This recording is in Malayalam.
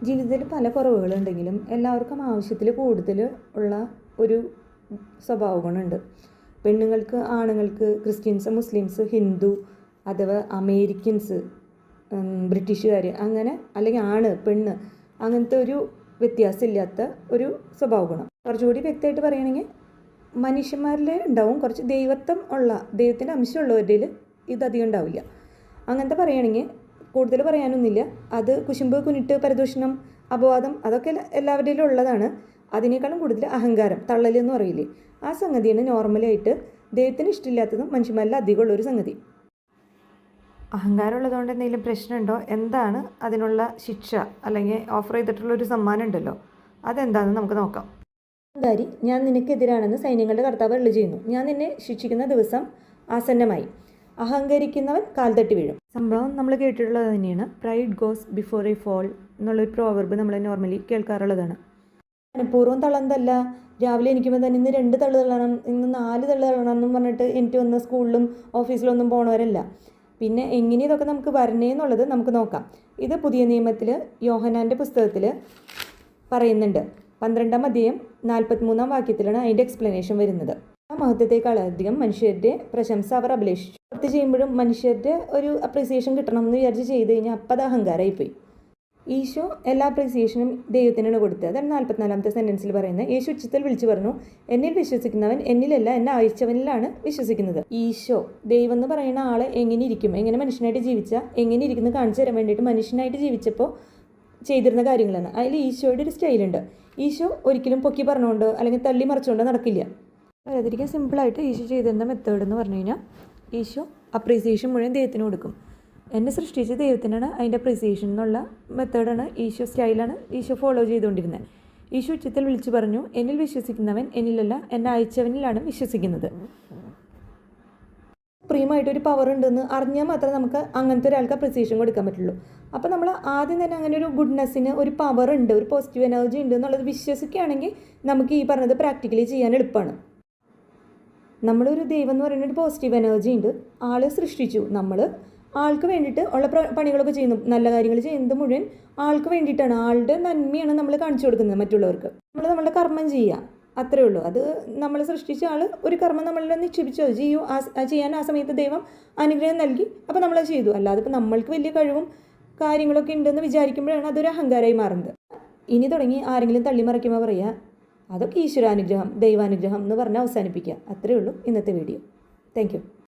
ജീവിതത്തിൽ പല കുറവുകളുണ്ടെങ്കിലും എല്ലാവർക്കും ആവശ്യത്തിൽ കൂടുതൽ ഉള്ള ഒരു സ്വഭാവ ഗുണമുണ്ട്. പെണ്ണുങ്ങൾക്ക്, ആണുങ്ങൾക്ക്, ക്രിസ്ത്യൻസ്, മുസ്ലിംസ്, ഹിന്ദു അഥവാ അമേരിക്കൻസ്, ബ്രിട്ടീഷുകാർ, അങ്ങനെ അല്ലെങ്കിൽ ആണ് പെണ്ണ് അങ്ങനത്തെ ഒരു വ്യത്യാസമില്ലാത്ത ഒരു സ്വഭാവ ഗുണം. കുറച്ചുകൂടി വ്യക്തമായിട്ട് പറയുകയാണെങ്കിൽ മനുഷ്യന്മാരിൽ ഉണ്ടാവും കുറച്ച് ദൈവത്തിൻ്റെ അംശമുള്ളവരിൽ ഇതധികം ഉണ്ടാവില്ല. അങ്ങനത്തെ പറയുകയാണെങ്കിൽ കൂടുതൽ പറയാനൊന്നുമില്ല. അത് കുശുമ്പ്, കുനിട്ട്, പരദൂഷണം, അപവാദം അതൊക്കെ എല്ലാവരുടെയിലും ഉള്ളതാണ്. അതിനേക്കാളും കൂടുതൽ അഹങ്കാരം, തള്ളലെന്ന് പറയില്ലേ, ആ സംഗതിയാണ് നോർമലായിട്ട് ദൈവത്തിന് ഇഷ്ടമില്ലാത്തതും മനുഷ്യന്മാരിൽ അധികമുള്ളൊരു സംഗതി. അഹങ്കാരം ഉള്ളതുകൊണ്ട് എന്തെങ്കിലും പ്രശ്നമുണ്ടോ, എന്താണ് അതിനുള്ള ശിക്ഷ അല്ലെങ്കിൽ ഓഫർ ചെയ്തിട്ടുള്ളൊരു സമ്മാനം ഉണ്ടല്ലോ, അതെന്താണെന്ന് നമുക്ക് നോക്കാം. അഹങ്കാരി, ഞാൻ നിനക്കെതിരാണെന്ന് സൈന്യങ്ങളുടെ കർത്താവ് അരുളി ചെയ്യുന്നു. ഞാൻ നിന്നെ ശിക്ഷിക്കുന്ന ദിവസം ആസന്നമായി. അഹങ്കരിക്കുന്നവൻ കാൽ തട്ടി വീഴും. സംഭവം നമ്മൾ കേട്ടിട്ടുള്ളത് തന്നെയാണ്. Pride goes before a fall എന്നുള്ളൊരു പ്രോവർബ് നമ്മൾ നോർമലി കേൾക്കാറുള്ളതാണ്. മനഃപൂർവ്വം തള്ളന്തല്ല. രാവിലെ എണീക്കുമ്പോൾ തന്നെ ഇന്ന് 2 തള്ളു തള്ളണം, ഇന്ന് 4 തള്ളു തള്ളണം എന്നും പറഞ്ഞിട്ട് എനിക്ക് വന്ന് സ്കൂളിലും ഓഫീസിലൊന്നും പോണവരല്ല. പിന്നെ എങ്ങനെ ഇതൊക്കെ നമുക്ക് വരണേന്നുള്ളത് നമുക്ക് നോക്കാം. ഇത് പുതിയ നിയമത്തിൽ യോഹന്നാൻ്റെ പുസ്തകത്തിൽ പറയുന്നുണ്ട്. 12-ാം അധ്യായം 43-ാം വാക്യത്തിലാണ് അതിൻ്റെ എക്സ്പ്ലനേഷൻ വരുന്നത്. ആ മഹത്വത്തെക്കാളധികം മനുഷ്യരുടെ പ്രശംസ അവർ അഭിലേഷിച്ചു. പ്രവൃത്തി ചെയ്യുമ്പോഴും മനുഷ്യരുടെ ഒരു അപ്രീസിയേഷൻ കിട്ടണം എന്ന് വിചാരിച്ച് ചെയ്ത് കഴിഞ്ഞാൽ അപ്പം അത് അഹങ്കാരമായിപ്പോയി. ഈശോ എല്ലാ അപ്രീസിയേഷനും ദൈവത്തിനാണ് കൊടുത്തത്. അതാണ് 44-ാമത്തെ സെൻറ്റൻസിൽ പറയുന്നത്. യേശു ഉച്ചത്തിൽ വിളിച്ചു പറഞ്ഞു, എന്നിൽ വിശ്വസിക്കുന്നവൻ എന്നിലല്ല, എന്നെ അയച്ചവനിലാണ് വിശ്വസിക്കുന്നത്. ഈശോ ദൈവം എന്ന് പറയുന്ന ആൾ എങ്ങനെ ഇരിക്കും, എങ്ങനെ മനുഷ്യനായിട്ട് ജീവിച്ചാൽ എങ്ങനെ ഇരിക്കുന്നത് കാണിച്ചു തരാൻ വേണ്ടിയിട്ട് മനുഷ്യനായിട്ട് ജീവിച്ചപ്പോൾ ചെയ്തിരുന്ന കാര്യങ്ങളാണ്. അതിൽ ഈശോയുടെ ഒരു സ്റ്റൈലുണ്ട്. ഈശോ ഒരിക്കലും പൊക്കി പറഞ്ഞുകൊണ്ട് അല്ലെങ്കിൽ തള്ളി മറിച്ചുകൊണ്ട് നടക്കില്ല. വളരെയധികം സിമ്പിളായിട്ട് ഈശോ ചെയ്തിരുന്ന മെത്തേഡ് എന്ന് പറഞ്ഞു കഴിഞ്ഞാൽ ഈശോ അപ്രീസിയേഷൻ മുഴുവൻ ദൈവത്തിന് കൊടുക്കും. എന്നെ സൃഷ്ടിച്ച ദൈവത്തിനാണ് അതിൻ്റെ അപ്രീസിയേഷൻ എന്നുള്ള മെത്തേഡാണ് ഈശോ, സ്റ്റൈലാണ് ഈശോ ഫോളോ ചെയ്തുകൊണ്ടിരുന്നത്. ഈശോ ഉച്ചത്തിൽ വിളിച്ചു പറഞ്ഞു, എന്നിൽ വിശ്വസിക്കുന്നവൻ എന്നിലല്ല, എന്നെ അയച്ചവനിലാണ് വിശ്വസിക്കുന്നത്. സുപ്രീമായിട്ടൊരു പവർ ഉണ്ടെന്ന് അറിഞ്ഞാൽ മാത്രമേ നമുക്ക് അങ്ങനത്തെ ഒരാൾക്ക് അപ്രീസിയേഷൻ കൊടുക്കാൻ പറ്റുള്ളൂ. അപ്പോൾ നമ്മൾ ആദ്യം തന്നെ അങ്ങനെ ഒരു ഗുഡ്നെസ്സിന് ഒരു പവർ ഉണ്ട്, ഒരു പോസിറ്റീവ് എനർജി ഉണ്ട് എന്നുള്ളത് വിശ്വസിക്കുകയാണെങ്കിൽ നമുക്ക് ഈ പറഞ്ഞത് പ്രാക്ടിക്കലി ചെയ്യാൻ എളുപ്പമാണ്. നമ്മളൊരു ദൈവം എന്ന് പറയുന്ന ഒരു പോസിറ്റീവ് എനർജി ഉണ്ട്. ആൾ സൃഷ്ടിച്ചു, നമ്മൾ ആൾക്ക് വേണ്ടിയിട്ട് ഉള്ള പണികളൊക്കെ ചെയ്യുന്നു, നല്ല കാര്യങ്ങൾ ചെയ്യുന്നത് മുഴുവൻ ആൾക്ക് വേണ്ടിയിട്ടാണ്. ആളുടെ നന്മയാണ് നമ്മൾ കാണിച്ചു കൊടുക്കുന്നത് മറ്റുള്ളവർക്ക്. നമ്മൾ നമ്മളുടെ കർമ്മം ചെയ്യുക, അത്രേ ഉള്ളൂ. അത് നമ്മൾ സൃഷ്ടിച്ച ആൾ ഒരു കർമ്മം നമ്മളിൽ നിക്ഷേപിച്ചു, അത് ചെയ്യാൻ ആ സമയത്ത് ദൈവം അനുഗ്രഹം നൽകി, അപ്പോൾ നമ്മളത് ചെയ്തു. അല്ലാതെ ഇപ്പോൾ നമ്മൾക്ക് വലിയ കഴിവും കാര്യങ്ങളൊക്കെ ഉണ്ടെന്ന് വിചാരിക്കുമ്പോഴാണ് അതൊരു അഹങ്കാരമായി മാറുന്നത്. ഇനി തുടങ്ങി ആരെങ്കിലും തള്ളിമറിക്കുമ്പോൾ പറയുക അതൊക്കെ ഈശ്വരാനുഗ്രഹം, ദൈവാനുഗ്രഹം എന്ന് പറഞ്ഞ് അവസാനിപ്പിക്കുക. അത്രയേ ഉള്ളൂ ഇന്നത്തെ വീഡിയോ. Thank you.